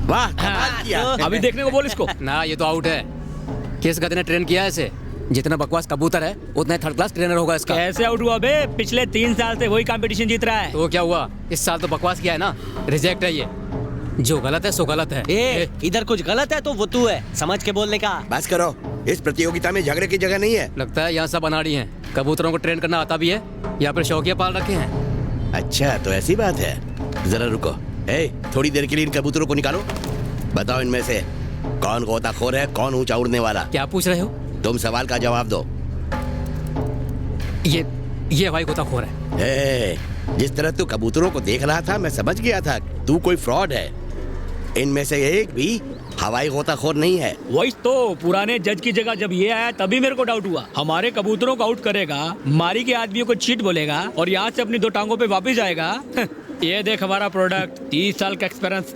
वाह कमाल किया। अभी देखने को बोल इसको। ना ये तो आउट है। किस गधे ने ट्रेन किया है इसे? जितना बकवास कबूतर है उतना थर्ड क्लास ट्रेनर होगा इसका। कैसे आउट हुआ बे? पिछले 3 साल से वही कंपटीशन जीत रहा है। तो क्या हुआ? इस साल तो बकवास किया है ना, रिजेक्ट है ये। जो गलत है सो गलत है। इधर कुछ गलत है तो वो तू है, समझ के बोलने का। बस करो, इस प्रतियोगिता में झगड़े की जगह नहीं है। लगता है यहाँ सब अनाड़ी हैं। कबूतरों को ट्रेन करना आता भी है या फिर शौकिया पाल रखे हैं। अच्छा तो ऐसी बात है, जरा रुको। थोड़ी देर के लिए इन कबूतरों को निकालो। बताओ इनमें से कौन गोताखोर है, कौन ऊंचा उड़ने वाला? क्या पूछ रहे हो? तुम सवाल का जवाब दो। ये भाई गोताखोर है। जिस तरह तू कबूतरों को देख रहा था मैं समझ गया था तू कोई फ्रॉड है। इनमें से एक भी हवाई गोताखोर नहीं है। वही तो पुराने जज की जगह जब ये आया तभी मेरे को डाउट हुआ। हमारे कबूतरों को आउट करेगा, मारी के आदमियों को चीट बोलेगा और यहाँ से अपनी 2 टांगों पे वापस जाएगा। ये देख हमारा प्रोडक्ट, 30 साल का एक्सपीरियंस।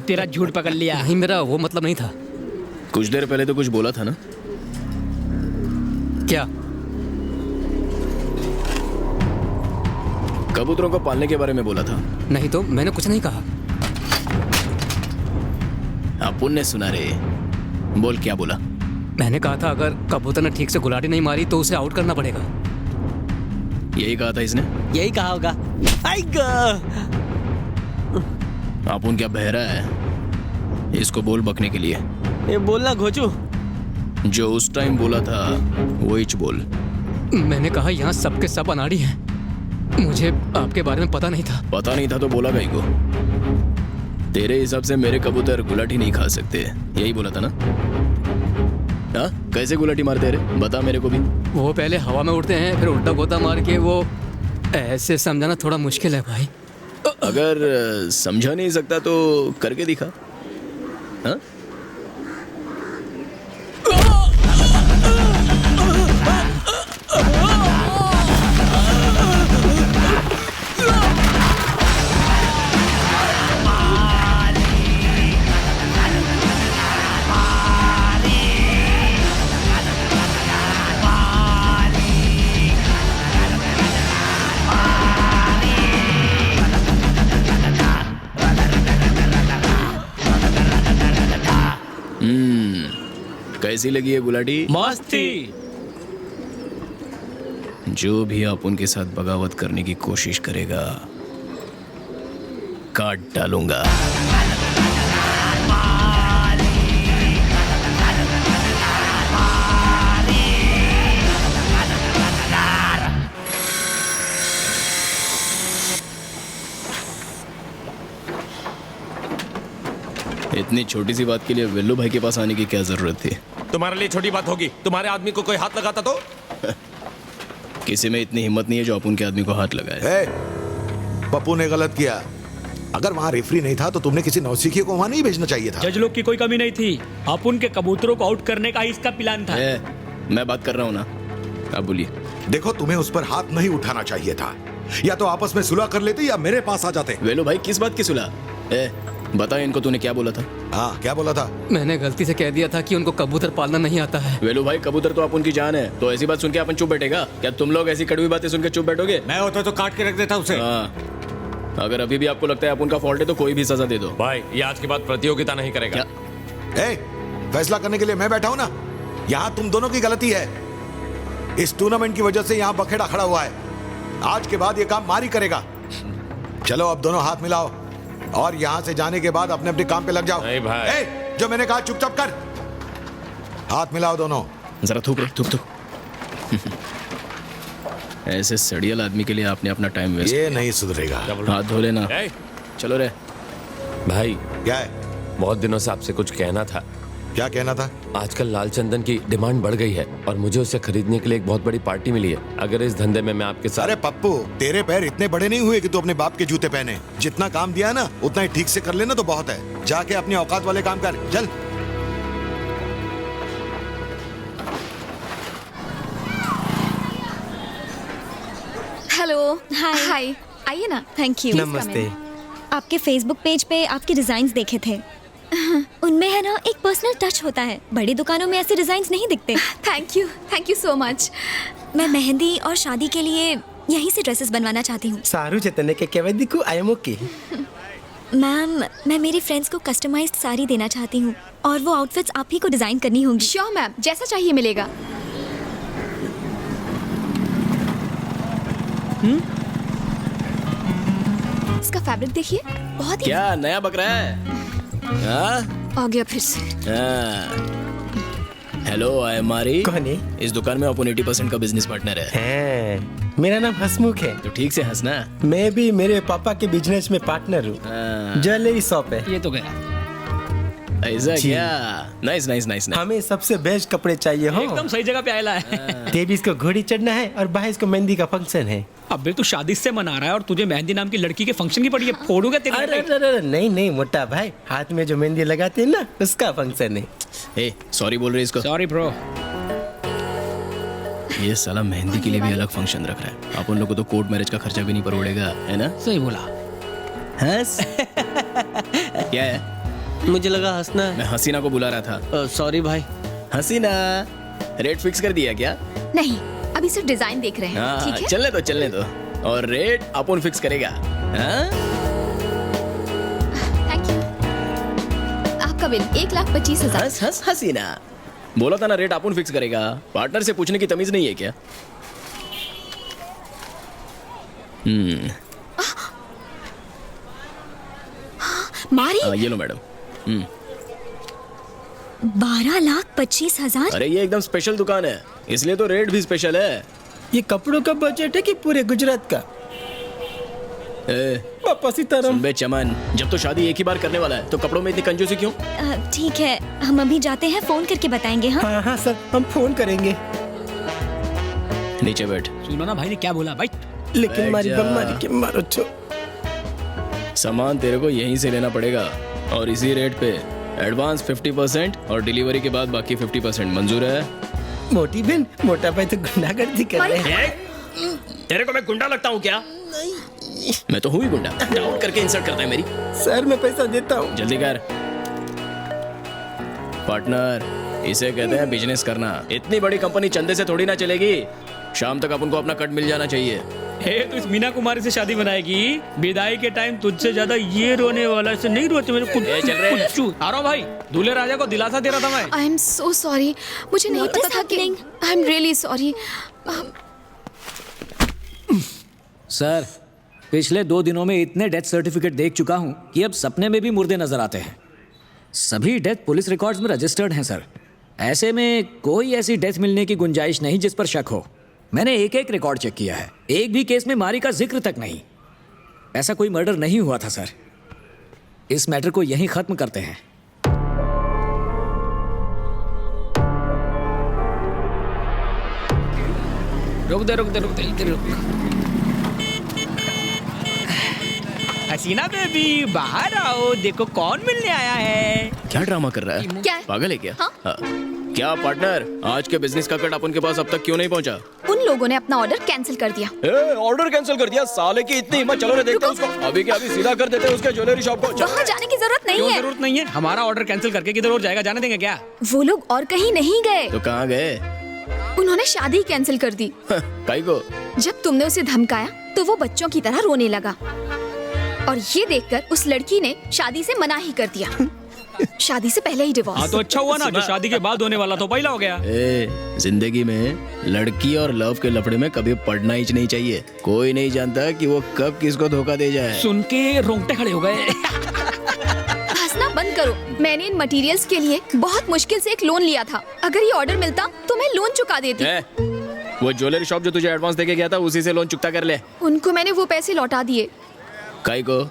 तेरा झूठ पकड़ लिया। नहीं, मेरा वो मतलब नहीं था। कुछ देर पहले तो कुछ बोला था ना? क्या? कबूतरों को पालने के बारे में बोला था। नहीं तो मैंने कुछ नहीं कहा। अपुन ने सुना रे। बोल क्या बोला? मैंने कहा था अगर कबूतर ने ठीक से गुलाटी नहीं मारी तो उसे आउट करना पड़ेगा। यही कहा था इसने? यही कहा होगा। अपुन क्या बहरा है? इसको बोल बकने के लिए। ये बोलना घोचू। जो उस टाइम बोला था वही बोल। मैंने कहा यहाँ सबके सब अनाड़ी हैं। मुझे आपके बारे में पता नहीं था। पता नहीं था तो बोला गई को? तेरे हिसाब से मेरे कबूतर गुलाटी नहीं खा सकते, यही बोला था ना? हाँ, कैसे गुलाटी मारते रे? बता मेरे को भी। वो पहले हवा में उड़ते हैं फिर उल्टा गोता मार के वो। ऐसे समझाना थोड़ा मुश्किल है भाई। अगर समझा नहीं सकता तो करके दिखा। हाँ? कैसी लगी है गुलाटी? मस्त थी। जो भी आप उनके साथ बगावत करने की कोशिश करेगा काट डालूंगा। इतनी छोटी सी बात के लिए वेल्लू भाई के पास आने की क्या जरूरत थी? तुम्हारे लिए छोटी बात होगी, तुम्हारे आदमी को कोई हाथ लगाता तो? किसी में इतनी हिम्मत नहीं है जो अपन के आदमी को हाथ लगाए। पप्पू ने गलत किया। अगर वहाँ रेफरी नहीं था तो तुमने किसी नौसिखिए को वहाँ नहीं भेजना चाहिए था। जज लोग की कोई कमी नहीं थी। आप उनके कबूतरों को आउट करने का ही इसका प्लान था। मैं बात कर रहा हूँ ना, अब बोलिए। देखो तुम्हें उस पर हाथ नहीं उठाना चाहिए था। या तो आपस में सुलह कर लेते या मेरे पास आ जाते। वेलू भाई किस बात की सुलह? बता इनको तूने क्या बोला था? हाँ क्या बोला था? मैंने गलती से कह दिया था कि उनको कबूतर पालना नहीं आता है। वेलू भाई कबूतर तो अपन की जान है, तो ऐसी बात सुन के अपन चुप बैठेगा क्या? तुम लोग ऐसी कड़वी बातें सुन के चुप बैठोगे? मैं होता तो काट के रख देता उसे। अगर अभी भी आपको लगता है अपन का फॉल्ट है तो कोई भी सजा दे दो। भाई ये आज के बाद प्रतियोगिता नहीं करेगा। फैसला करने के लिए मैं बैठा हूँ ना। यहाँ तुम दोनों की गलती है। इस टूर्नामेंट की वजह से यहाँ बखेड़ा खड़ा हुआ है। आज के बाद ये काम मारी करेगा। चलो अब दोनों हाथ मिलाओ और यहाँ से जाने के बाद अपने अपने काम पे लग जाओ। नहीं भाई। जो मैंने कहा चुपचाप कर। हाथ मिलाओ दोनों। जरा थूक रे, थूक। ऐसे सड़ियल आदमी के लिए आपने अपना टाइम वेस्ट। ये नहीं सुधरेगा। हाथ धो लेना। चलो रे भाई। क्या है? बहुत दिनों से आपसे कुछ कहना था। क्या कहना था? आजकल लाल चंदन की डिमांड बढ़ गई है और मुझे उसे खरीदने के लिए एक बहुत बड़ी पार्टी मिली है। अगर इस धंधे में मैं आपके साथ। अरे पप्पू, तेरे पैर इतने बड़े नहीं हुए कि तू अपने बाप के जूते पहने। जितना काम दिया ना उतना ही ठीक से कर लेना तो बहुत है। जाके अपनी औकात वाले काम कर, चल। हेलो। हाय। आइए ना। Thank you. नमस्ते। आपके फेसबुक पेज पे आपके डिजाइन देखे थे। उनमें है ना एक पर्सनल टच होता है। बड़ी दुकानों में ऐसे डिजाइन नहीं दिखते। Thank you so much. मैं मेहंदी और शादी के लिए यहीं से ड्रेसेस बनवाना चाहती हूँ। सारू चेतने के केवल दिखो आई एम ओके। मैम मैं मेरी फ्रेंड्स को कस्टमाइज्ड साड़ी देना चाहती हूँ और वो आउटफिट्स आप ही को डिजाइन करनी होंगी। श्योर मैम, जैसा चाहिए मिलेगा। इसका फैब्रिक देखिए, बहुत ही क्या नया बकरा है? हाँ? आ गया फिर से। हेलो, आई एम मारी। कौन है? इस दुकान में अपन 80% का बिजनेस पार्टनर है। मेरा नाम हसमुख है। तो ठीक से हंसना। मैं भी मेरे पापा के बिजनेस में पार्टनर हूँ। ज्वेलरी शॉप है। ये तो गया। ऐसा क्या? Nice nice nice. हमें सबसे बेस्ट कपड़े चाहिए हो। एकदम सही जगह पे आया है। तेईस को घोड़ी चढ़ना है और 22 को मेहंदी का फंक्शन है। अबे तू शादी से मना रहा है और तुझे मेहंदी नाम की लड़की के फंक्शन की पड़ी है। फोड़ूंगा तेरी। अरे नहीं नहीं मोटा भाई, हाथ में जो मेहंदी लगाते हैं ना उसका फंक्शन है। ए, सॉरी बोल रहे इसको। Sorry bro. ये साला मेहंदी के लिए भी अलग फंक्शन रख रहा है। अपन लोग को तो कोर्ट मैरिज का खर्चा भी नहीं पड़ेगा, है ना? सही बोला। हंस। क्या है? मुझे लगा हंसना मैं हसीना को बुला रहा था। सॉरी भाई। हसीना, रेट फिक्स कर दिया क्या? नहीं, अभी सिर्फ डिजाइन देख रहे हैं। हाँ, ठीक है, चलने दो। और रेट अपन फिक्स करेगा। हाँ? Thank you. आपका बिल 1,25,000। हंस हंस हसीना, बोला था ना रेट अपन फिक्स करेगा। पार्टनर से पूछने की तमीज नहीं है क्या? मारी, ये लो मैडम। 12,25,000। अरे ये एकदम स्पेशल दुकान है, इसलिए तो रेट भी स्पेशल है। ये कपड़ों का बजट है कि पूरे गुजरात का? पापा सीताराम। सुन बे चमन, जब तो शादी एक ही बार करने वाला है तो कपड़ों में इतनी कंजूसी क्यों? ठीक है, हम अभी जाते हैं, फोन करके बताएंगे। हाँ हाँ सर, हम फोन करेंगे। नीचे बैठ। सुनो ना भाई ने क्या बोला भाई। लेकिन बैठ मारी जा। बम्मारी के मारो छो। सामान तेरे को यहीं से लेना पड़ेगा और इसी रेट पे एडवांस 50% और डिलीवरी के बाद बाकी 50%। मंजूर है? मोटी बहन, मोटा भाई तो गुंडागर्दी कर रहे हैं। तेरे को मैं गुंडा लगता हूँ क्या? मैं तो हूँ ही गुंडा। डाउट करके इंसल्ट करता है मेरी। सर मैं पैसा देता हूँ। जल्दी कर। पार्टनर, इसे कहते हैं बिजनेस करना। इतनी बड़ी कंपनी चंदे से थोड़ी ना चलेगी। शाम तक अपन को अपना कट मिल जाना चाहिए। तू इस मीना कुमारी से शादी बनाएगी? विदाई के टाइम तुझसे ज्यादा ये रोने वाला से नहीं रोते मेरे कुछ। चल रहे। आरो भाई, दूल्हे राजा को दिलासा दे रहा था मैं। आई एम सो सॉरी, मुझे नहीं What पता is था कि happening? I am really sorry. Sir, पिछले 2 दिनों में इतने डेथ सर्टिफिकेट देख चुका हूं कि अब सपने में भी मुर्दे नजर आते हैं। सभी डेथ पुलिस रिकॉर्ड्स में रजिस्टर्ड हैं सर। ऐसे में कोई ऐसी डेथ मिलने की गुंजाइश नहीं जिस पर शक हो। मैंने एक एक रिकॉर्ड चेक किया है, एक भी केस में मारी का जिक्र तक नहीं। ऐसा कोई मर्डर नहीं हुआ था सर। इस मैटर को यहीं खत्म करते हैं। रुक दे इधर रुक। हसीना बेबी, बाहर आओ, देखो कौन मिलने आया है। क्या ड्रामा कर रहा है? क्या है? पागल है क्या? हाँ? क्या पार्टनर, आज के बिजनेस का कट अपन के पास अब तक क्यों नहीं पहुंचा? उन लोगों ने अपना ऑर्डर कैंसिल कर दिया। ऑर्डर कैंसिल कर दिया? साले की इतनी हिम्मत। चलो रे देखते हैं उसको। अभी के अभी सीधा कर देते हैं उसके ज्वेलरी शॉप को। वहाँ जाने की जरूरत नहीं क्यों है। जरूरत नहीं है? हमारा ऑर्डर कैंसिल करके किधर और जाएगा? जाने देंगे क्या? वो लोग और कहीं नहीं गए, तो कहाँ गए? उन्होंने शादी कैंसिल कर दी। काई को? जब तुमने उसे धमकाया तो वो बच्चों की तरह रोने लगा और ये देखकर उस लड़की ने शादी से मना ही कर दिया। शादी से पहले ही हाँ डिवोर्स। तो अच्छा हुआ ना, जो शादी के बाद होने वाला तो पहला हो गया। जिंदगी में लड़की और लव के लफड़े में कभी पड़ना ही नहीं चाहिए। कोई नहीं जानता कि वो कब किसको धोखा दे जाए। सुन के रोंगटे खड़े हो गए। हंसना बंद करो। मैंने इन मटेरियल्स के लिए बहुत मुश्किल से एक लोन लिया था। अगर ये ऑर्डर मिलता तो मैं लोन चुका देती। वो ज्वेलरी शॉप जो तुझे एडवांस देके गया था उसी से लोन चुकता कर ले। उनको मैंने वो पैसे लौटा दिए। काई को?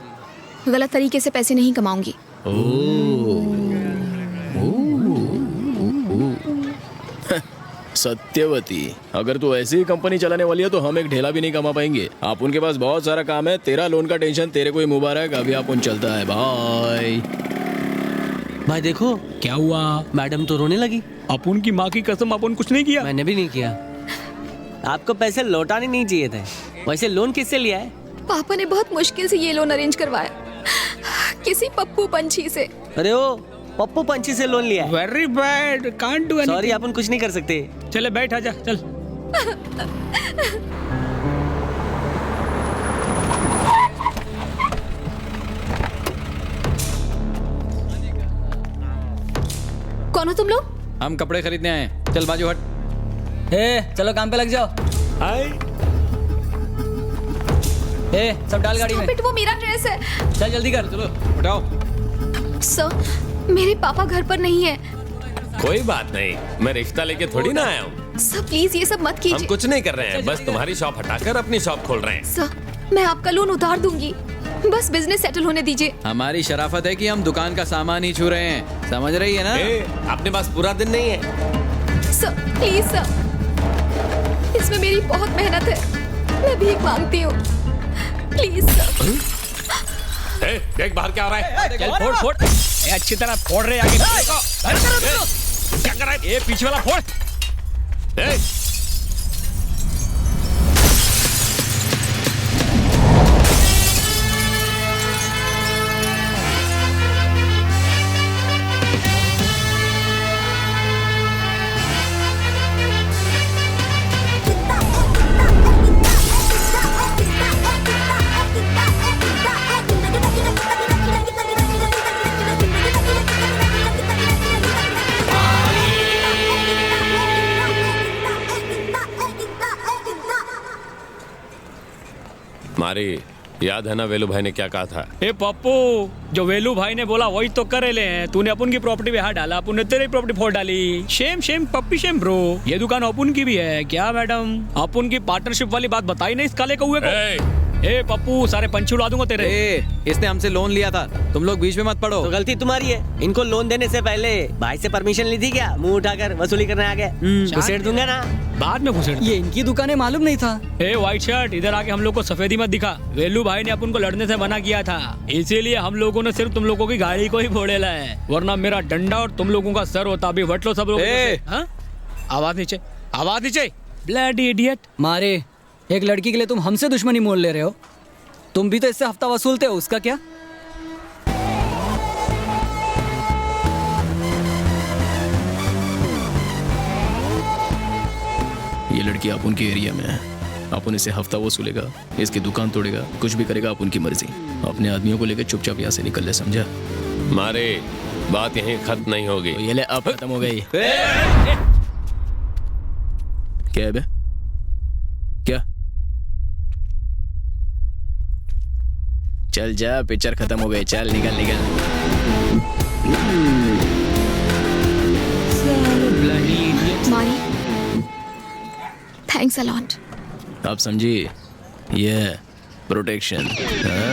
गलत तरीके से पैसे नहीं कमाऊंगी। सत्यवती, अगर तू ऐसी ही कंपनी चलाने वाली है तो हम एक ढेला भी नहीं कमा पाएंगे। आप उनके पास बहुत सारा काम है। तेरा लोन का टेंशन तेरे को ही मुबारक। अभी आप उन चलता है। बाय। भाई देखो क्या हुआ? मैडम तो रोने लगी। अपुन की माँ की कसम, अपन कुछ नहीं किया। मैंने भी नहीं किया। आपको पैसे लौटाने नहीं चाहिए थे। वैसे लोन किससे लिया है? पापा ने बहुत मुश्किल से ये लोन अरेंज करवाया, किसी पप्पू पंछी से। अरे ओ, पप्पू पंछी से लोन लिया है। Very bad, can't do anything. Sorry, अपन कुछ नहीं कर सकते। चले बैठ, आजा चल। कौन हो तुम लोग? हम कपड़े खरीदने आए हैं। चल बाजू हट। ए चलो काम पे लग जाओ। ए सब डाल गाड़ी में। Stop it, वो मेरा ड्रेस है। चल जल्दी कर, चलो उठाओ। सर मेरे पापा घर पर नहीं है। कोई बात नहीं, मैं रिश्ता लेके थोड़ी ना आया हूँ। सर प्लीज ये सब मत हम कीजिए। कुछ नहीं कर रहे हैं, बस तुम्हारी शॉप हटाकर अपनी शॉप खोल रहे हैं। सर मैं आपका लोन उतार दूंगी, बस बिजनेस सेटल होने दीजिए। हमारी शराफत है कि हम दुकान का सामान ही छू रहे हैं, समझ रही है ना? अपने पास पूरा दिन नहीं है। सर प्लीज सर, इसमें मेरी बहुत मेहनत है, मैं भीख मांगती हूँ, प्लीज सर। देख बाहर क्या हो रहा है। चल फोड़ फोड़। ए, अच्छी तरह फोड़ रहे आगे। क्या कर रहा है? ए पीछे वाला फोड़। मारी, याद है ना वेलू भाई ने क्या कहा था? ए पप्पू, जो वेलू भाई ने बोला वही तो करे ले हैं। तूने अपन की प्रॉपर्टी पे हाथ डाला, अपन ने तेरी प्रॉपर्टी फोड़ डाली। Shem shame puppy shame bro. ये दुकान अपन की भी है क्या मैडम? अपन की पार्टनरशिप वाली बात बताई नहीं इस काले कौए को। ए पप्पू, सारे पंछी उड़ा दूंगा तेरे। इसने हमसे लोन लिया था, तुम लोग बीच में मत पड़ो। तो गलती तुम्हारी है। इनको लोन देने से पहले भाई से परमिशन ली थी क्या? मुंह उठाकर वसूली करने आ गए। घुसेड़ दूंगा ना। बाद में घुसेड़। ये इनकी दुकानें मालूम नहीं था। ए व्हाइट शर्ट, इधर आके हम लोग को सफेदी मत दिखा। वेलू भाई ने अपन को लड़ने से मना किया था, इसीलिए हम लोगों ने सिर्फ तुम लोगों की गाड़ी को ही फोड़ेला है, वरना मेरा डंडा और तुम लोगों का सर होता। अभी वट लो सब लोग। आवाज नीचे, आवाज नीचे। Bloody idiot. मारे, एक लड़की के लिए तुम हमसे दुश्मनी मोल ले रहे हो? तुम भी तो इससे हफ्ता वसूलते हो, उसका क्या? ये लड़की अपन के एरिया में है, अपन इसे हफ्ता वसूलेगा, इसकी दुकान तोड़ेगा, कुछ भी करेगा अपन की मर्जी। अपने आदमियों को लेकर चुपचाप यहाँ से निकल ले, समझा? मारे, बात यहीं खत्म नहीं होगी। तो ये ले, अब खत्म हो गई। क्या है बे? क्या? चल जा, पिक्चर खत्म हो गई, चल निकल निकल। मारी, थैंक्स अ लॉट। आप समझी? ये प्रोटेक्शन। हाँ?